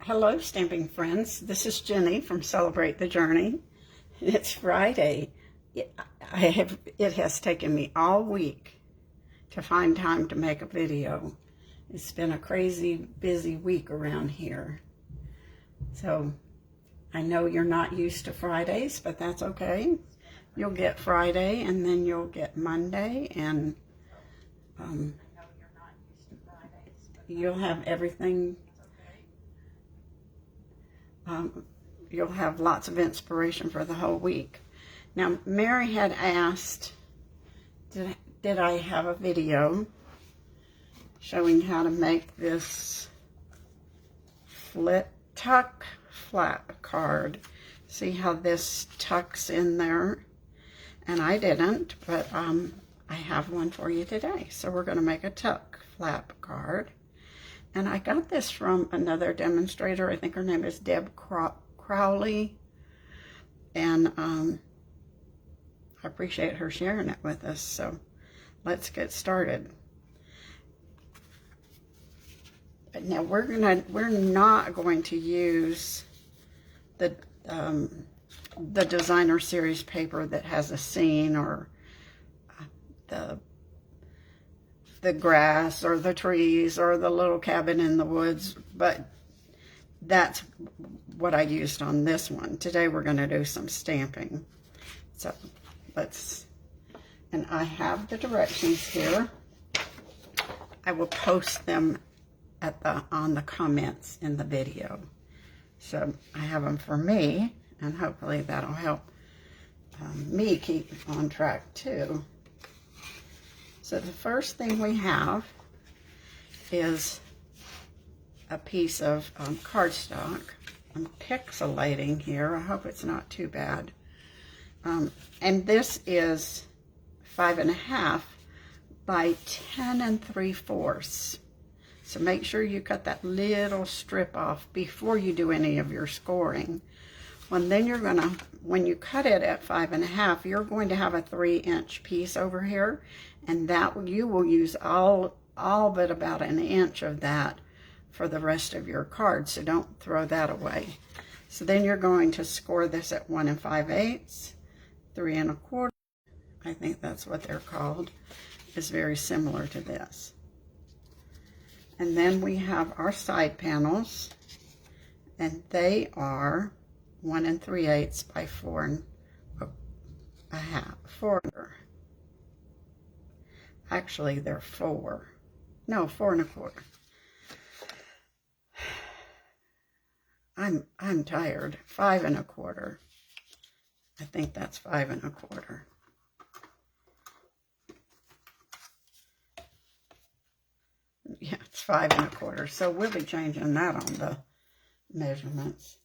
Hello, stamping friends. This is Jenny from Celebrate the Journey. It's Friday. It has taken me all week to find time to make a video. It's been a crazy busy week around here. So I know you're not used to Fridays, but that's okay. You'll get Friday and then you'll get Monday, and you'll have everything. You'll have lots of inspiration for the whole week. Now, Mary had asked, did I have a video showing how to make this tuck flat card? See how this tucks in there? And I didn't, but I have one for you today. So we're going to make a tuck flap card. And I got this from another demonstrator. I think her name is Deb Crowley. And I appreciate her sharing it with us. So let's get started. Now we're not going to use the designer series paper that has a scene or the grass or the trees or the little cabin in the woods, but that's what I used on this one. Today we're going to do some stamping. So and I have the directions here. I will post them on the comments in the video. So I have them for me, and hopefully that'll help me keep on track too. So the first thing we have is a piece of cardstock. I'm pixelating here. I hope it's not too bad. And this is 5.5 by 10 3/4. So make sure you cut that little strip off before you do any of your scoring. When you cut it at 5.5, you're going to have a 3-inch piece over here, and that you will use all but about an inch of that for the rest of your card. So don't throw that away. So then you're going to score this at 1 5/8, 3 1/4. I think that's what they're called. It's very similar to this. And then we have our side panels, and they are 1 3/8 by 4 1/2. Actually, they're 4 1/4. I'm tired. 5 1/4. I think that's 5 1/4. Yeah, it's 5 1/4. So we'll be changing that on the measurements.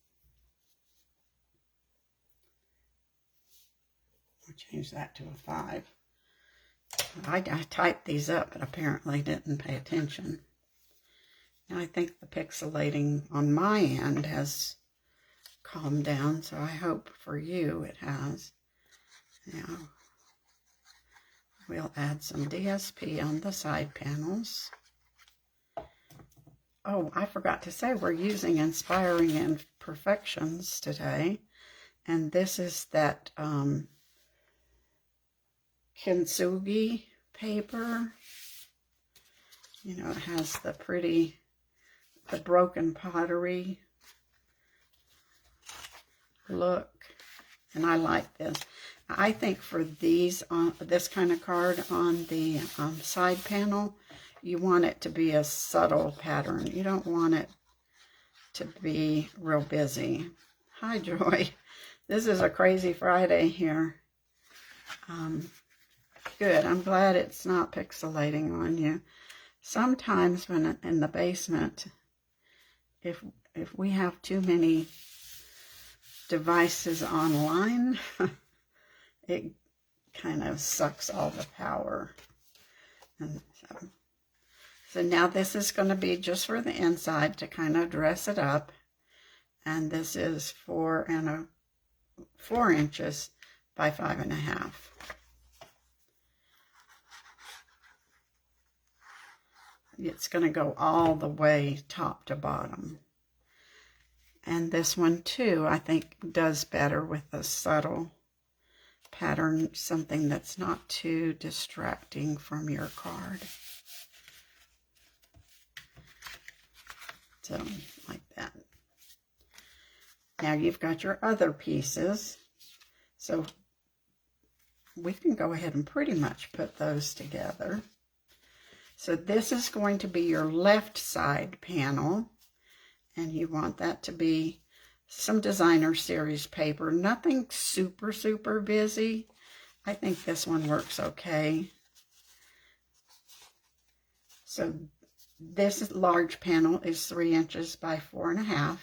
We'll change that to a 5. I typed these up, but apparently didn't pay attention. Now I think the pixelating on my end has calmed down, so I hope for you it has. Now we'll add some DSP on the side panels. Oh, I forgot to say we're using Inspiring Imperfections today, and this is that kintsugi paper. You know, it has the broken pottery look, and I like this. I think for this kind of card on the side panel, you want it to be a subtle pattern. You don't want it to be real busy. Hi, Joy. This is a crazy Friday here. Good. I'm glad it's not pixelating on you. Sometimes when in the basement, if we have too many devices online, it kind of sucks all the power. And so now this is going to be just for the inside to kind of dress it up. And this is 4 inches by 5 1/2. It's going to go all the way top to bottom. And this one too, I think, does better with a subtle pattern, something that's not too distracting from your card. So, like that. Now you've got your other pieces. So we can go ahead and pretty much put those together. So this is going to be your left side panel. And you want that to be some designer series paper. Nothing super, super busy. I think this one works okay. So this large panel is 3 inches by 4.5.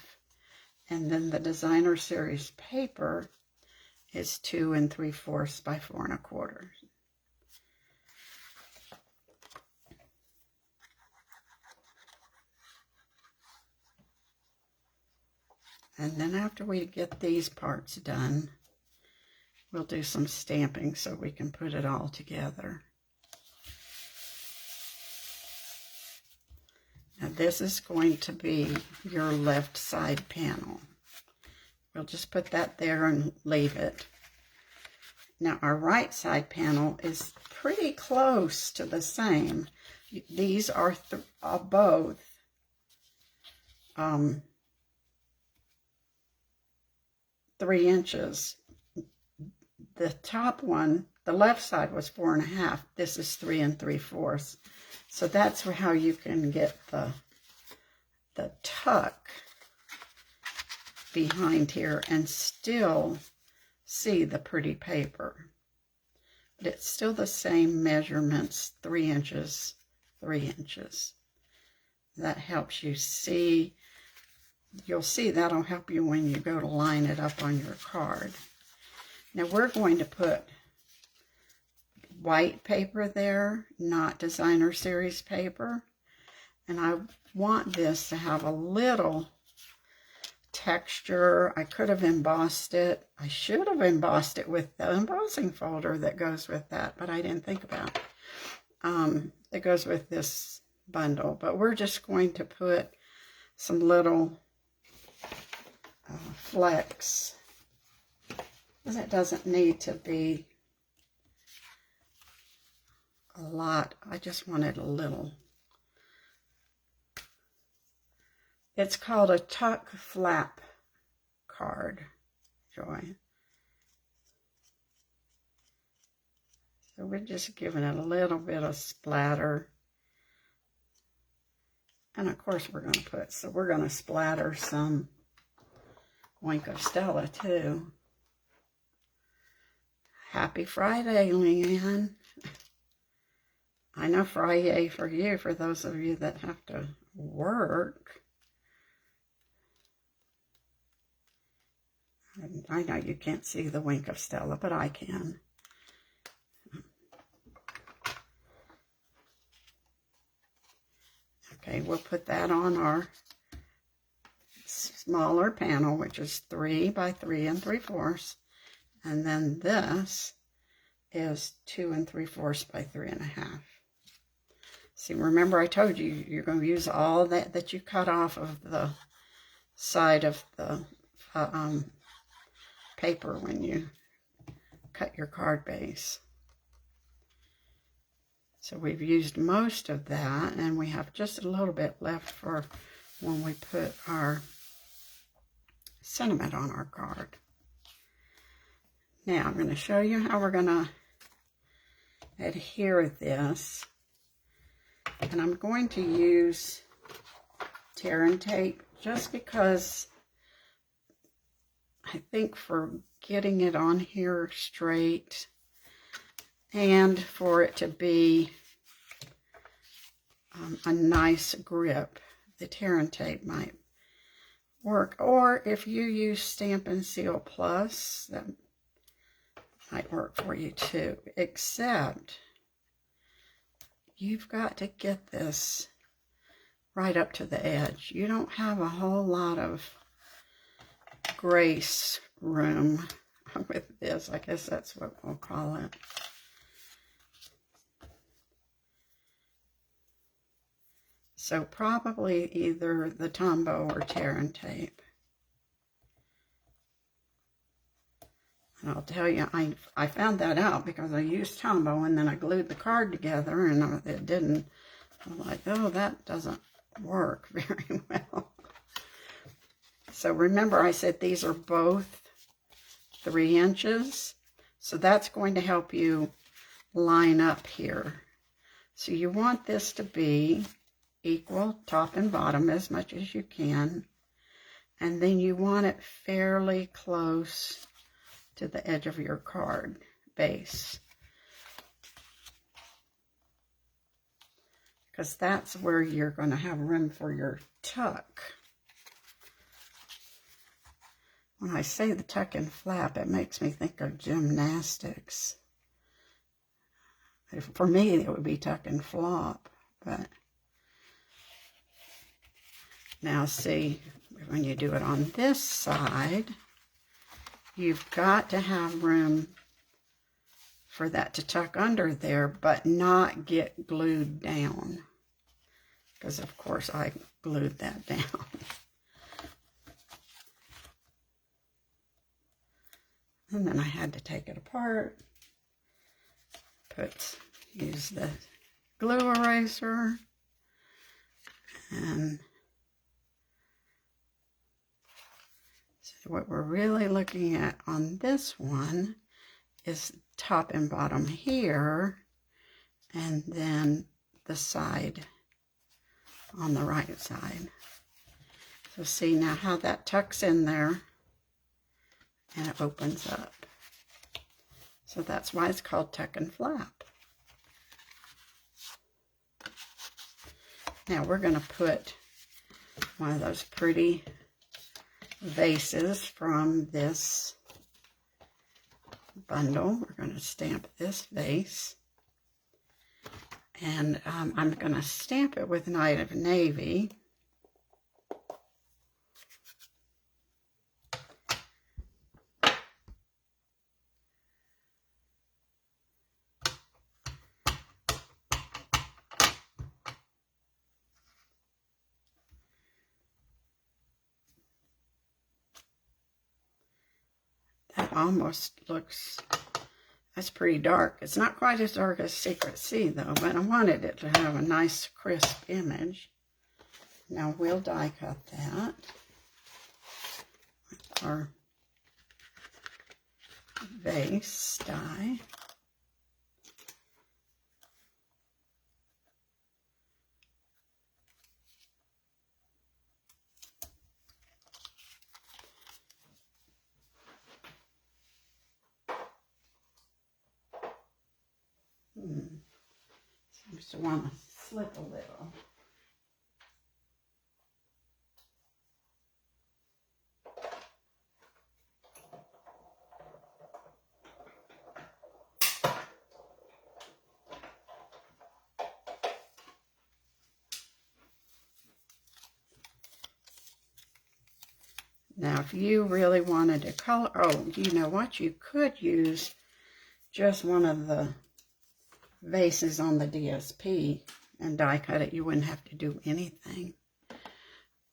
And then the designer series paper is 2 3/4 by 4 1/4. And then after we get these parts done, we'll do some stamping so we can put it all together. Now this is going to be your left side panel. We'll just put that there and leave it. Now our right side panel is pretty close to the same. These are both 3 inches. The top one, the left side, was 4.5. This is 3 3/4. So that's how you can get the tuck behind here and still see the pretty paper. But it's still the same measurements, 3 inches, 3 inches. That helps you see. You'll see that'll help you when you go to line it up on your card. Now we're going to put white paper there, not designer series paper. And I want this to have a little texture. I could have embossed it. I should have embossed it with the embossing folder that goes with that, but I didn't think about it. It goes with this bundle. But we're just going to put some little flecks. It doesn't need to be a lot. I just wanted a little. It's called a tuck flap card, Joy. So we're just giving it a little bit of splatter. And of course we're going to splatter some Wink of Stella too. Happy Friday, Leanne. I know Friday for you, for those of you that have to work. I know you can't see the Wink of Stella, but I can. Okay, we'll put that on our smaller panel, which is 3 by 3 3/4. And then this is 2 3/4 by 3 1/2. See, remember I told you, you're going to use all that you cut off of the side of the paper when you cut your card base. So we've used most of that, and we have just a little bit left for when we put our sentiment on our card. Now I'm going to show you how we're going to adhere this. And I'm going to use tear and tape just because I think for getting it on here straight and for it to be a nice grip, the tear and tape might work. Or if you use Stampin' Seal Plus, that might work for you too, except you've got to get this right up to the edge. You don't have a whole lot of grace room with this. I guess that's what we'll call it. So probably either the Tombow or tear and tape. I'll tell you, I found that out because I used Tombow and then I glued the card together and it didn't. I'm like, oh, that doesn't work very well. So remember I said these are both 3 inches. So that's going to help you line up here. So you want this to be equal top and bottom as much as you can. And then you want it fairly close to the edge of your card base. Because that's where you're going to have room for your tuck. When I say the tuck and flap, it makes me think of gymnastics. For me, it would be tuck and flop. But now see, when you do it on this side, you've got to have room for that to tuck under there, but not get glued down. Because, of course, I glued that down. And then I had to take it apart, use the glue eraser, and so what we're really looking at on this one is top and bottom here, and then the side on the right side. So see now how that tucks in there and it opens up. So that's why it's called tuck and flap. Now we're going to put one of those pretty vases from this bundle. We're going to stamp this vase. And I'm going to stamp it with Night of Navy. That almost looks, that's pretty dark. It's not quite as dark as Secret Sea though, but I wanted it to have a nice crisp image. Now we'll die cut that with our vase die. Seems to want to slip a little. Now, if you really wanted to color, oh, you know what? You could use just one of the vases on the DSP and die cut it. You wouldn't have to do anything.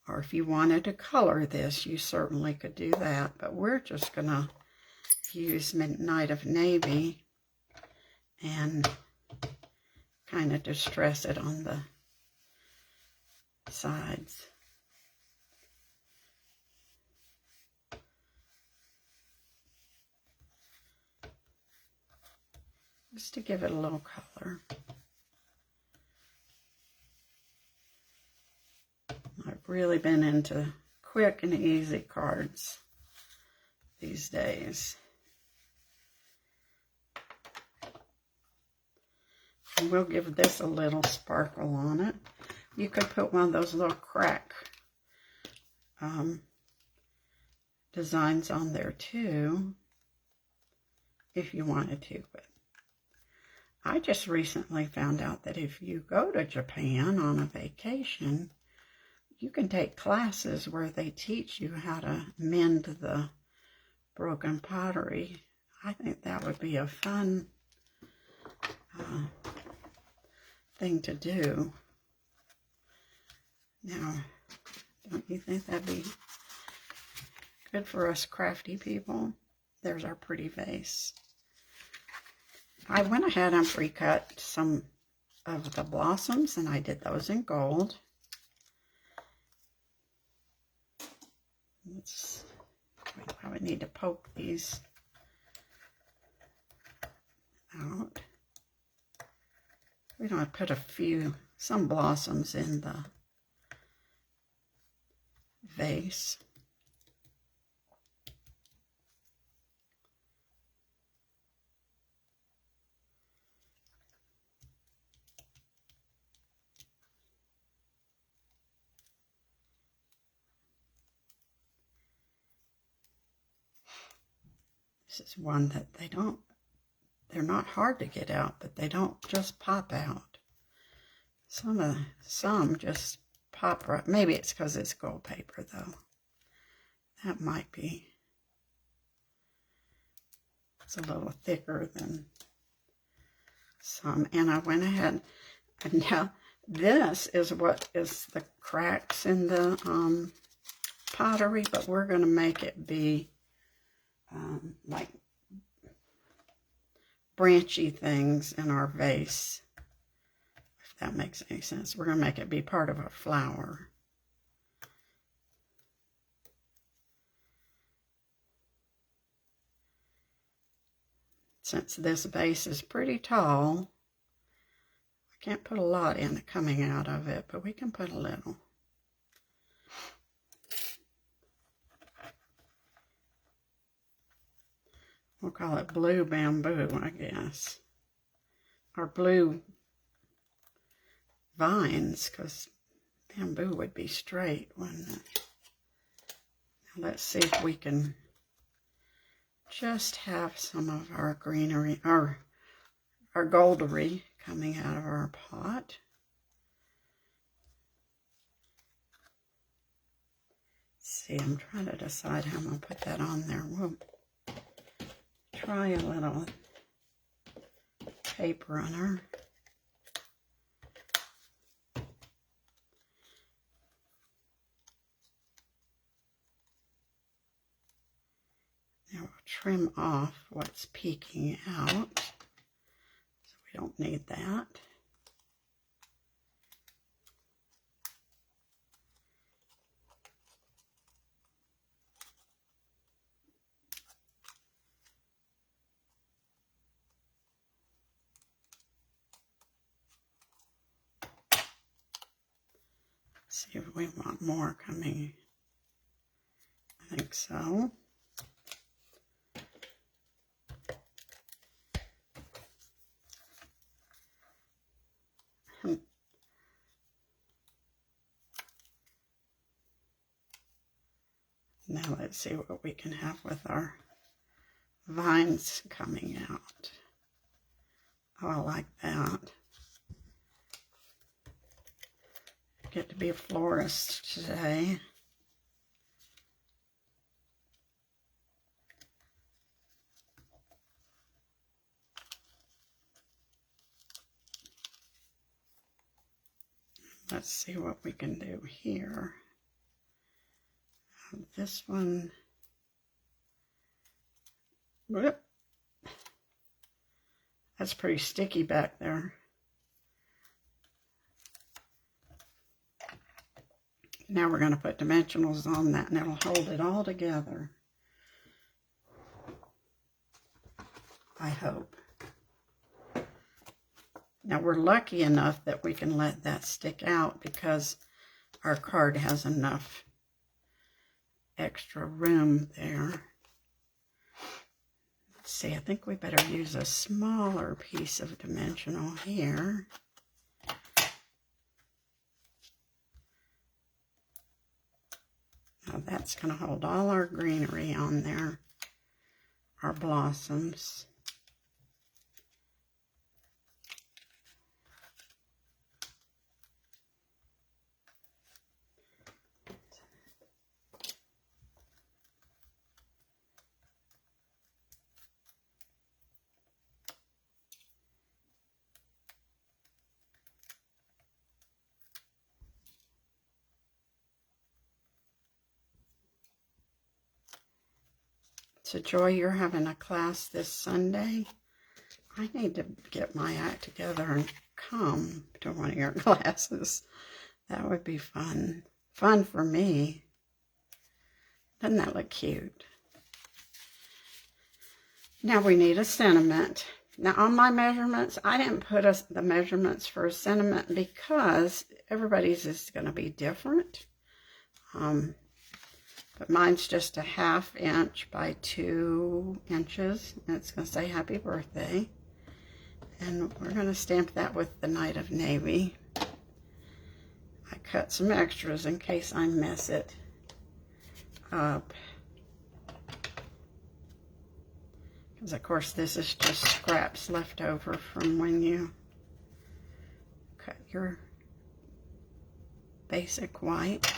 Or if you wanted to color this, you certainly could do that. But we're just going to use Night of Navy and kind of distress it on the sides. Just to give it a little color. I've really been into quick and easy cards these days. And we'll give this a little sparkle on it. You could put one of those little crack designs on there too, if you wanted to, but I just recently found out that if you go to Japan on a vacation, you can take classes where they teach you how to mend the broken pottery. I think that would be a fun thing to do. Now, don't you think that'd be good for us crafty people? there's our pretty vase. I went ahead and pre-cut some of the blossoms, and I did those in gold. We probably need to poke these out. We're going to put some blossoms in the vase. This is one that they're not hard to get out, but they don't just pop out. Some just pop right. Maybe it's because it's gold paper, though. That might be. It's a little thicker than some. And I went ahead, and now this is what is the cracks in the pottery, but we're going to make it be like branchy things in our vase, if that makes any sense. We're going to make it be part of a flower. Since this vase is pretty tall, I can't put a lot in it coming out of it, but we can put a little. We'll call it blue bamboo, I guess. Or blue vines, because bamboo would be straight, wouldn't it? Now let's see if we can just have some of our greenery, our goldery coming out of our pot. Let's see, I'm trying to decide how I'm going to put that on there. We'll try a little tape runner. Now we'll trim off what's peeking out, so we don't need that. See if we want more coming. I think so. Now let's see what we can have with our vines coming out. Oh, I like that. Get to be a florist today. Let's see what we can do here. This one, whoop, that's pretty sticky back there. Now we're going to put dimensionals on that, and it'll hold it all together. I hope. Now we're lucky enough that we can let that stick out because our card has enough extra room there. Let's see, I think we better use a smaller piece of dimensional here. Now that's going to hold all our greenery on there, our blossoms. So Joy, you're having a class this Sunday. I need to get my act together and come to one of your classes. That would be fun. Fun for me. Doesn't that look cute? Now we need a sentiment. Now on my measurements, I didn't put the measurements for a sentiment because everybody's is going to be different. But mine's just a 1/2 inch by 2 inches. And it's going to say happy birthday. And we're going to stamp that with the Night of Navy. I cut some extras in case I mess it up. Because of course this is just scraps left over from when you cut your basic white.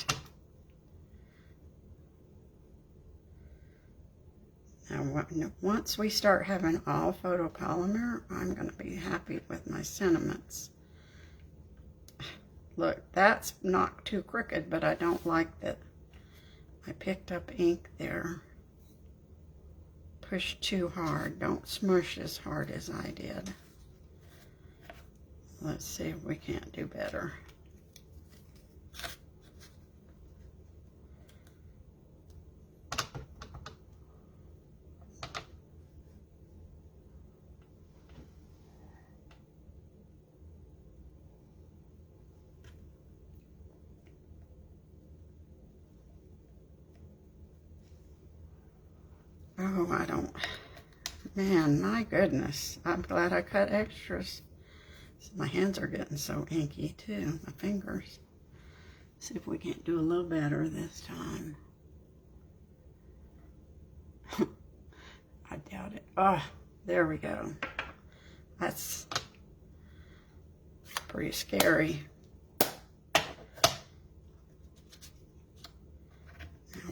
Now, once we start having all photopolymer, I'm going to be happy with my sentiments. Look, that's not too crooked, but I don't like that I picked up ink there. Push too hard. Don't smush as hard as I did. Let's see if we can't do better. Oh, I don't, man, my goodness. I'm glad I cut extras. My hands are getting so inky too, my fingers. See if we can't do a little better this time. I doubt it. Oh, there we go. That's pretty scary. Now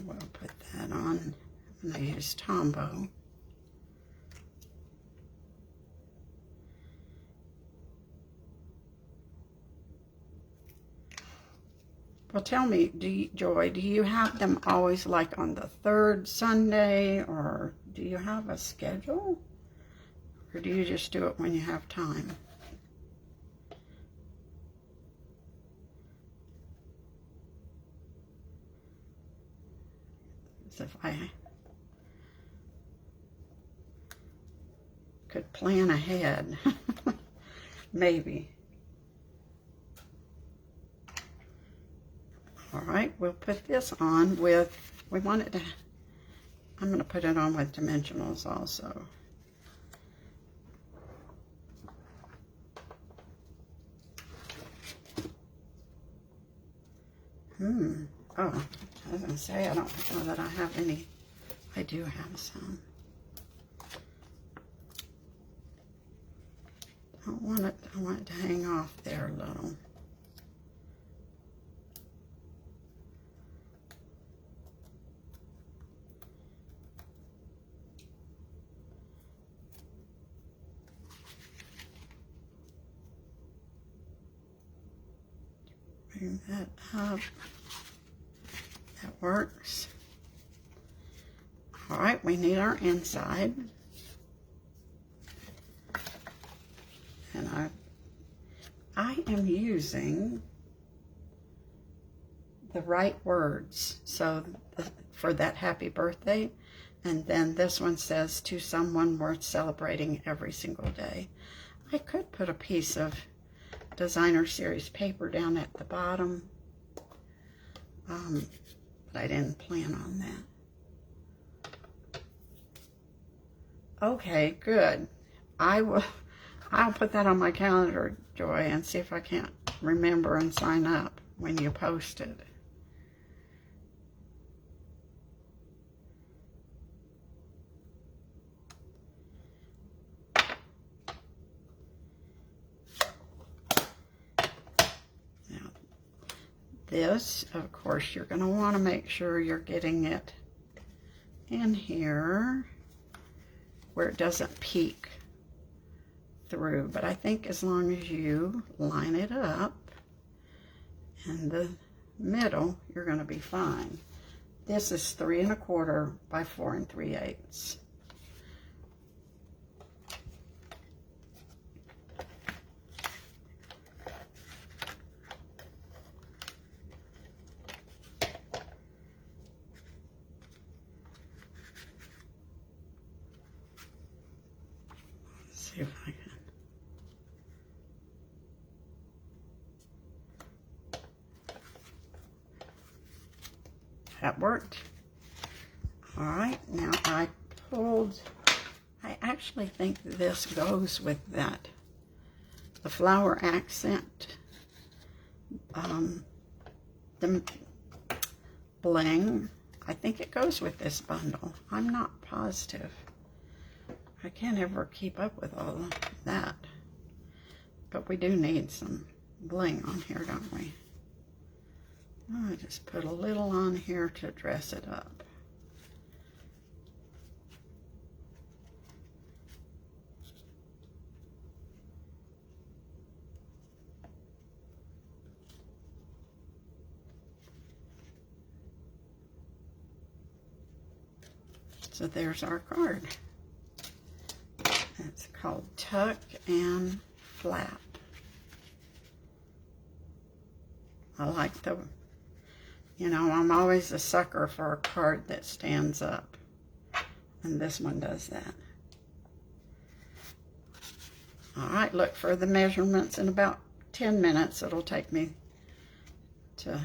we'll put that on. I'm going to use Tombow. Well, tell me, Joy, do you have them always like on the 3rd Sunday, or do you have a schedule? Or do you just do it when you have time? As if I could plan ahead. Maybe. All right, we'll put this on with, we want it to, I'm going to put it on with dimensionals also. Oh, I was going to say, I don't know that I have any. I do have some. I want it to hang off there a little. Bring that up. That works. All right, we need our inside. And I am using the right words. So for that happy birthday. And then this one says, to someone worth celebrating every single day. I could put a piece of designer series paper down at the bottom. But I didn't plan on that. Okay, good. I'll put that on my calendar, Joy, and see if I can't remember and sign up when you post it. Now, this, of course, you're going to want to make sure you're getting it in here where it doesn't peek through, but I think as long as you line it up in the middle, you're going to be fine. This is 3 1/4 by 4 3/8. See if I can. That worked. All right, now I actually think this goes with that. The flower accent, the bling, I think it goes with this bundle. I'm not positive. I can't ever keep up with all of that. But we do need some bling on here, don't we? I just put a little on here to dress it up. So there's our card. It's called Tuck and Flap. I like the, you know, I'm always a sucker for a card that stands up. And this one does that. All right, look for the measurements in about 10 minutes. It'll take me to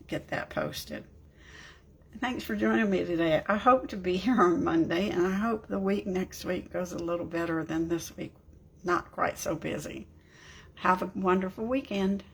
get that posted. Thanks for joining me today. I hope to be here on Monday, and I hope the week next week goes a little better than this week. Not quite so busy. Have a wonderful weekend.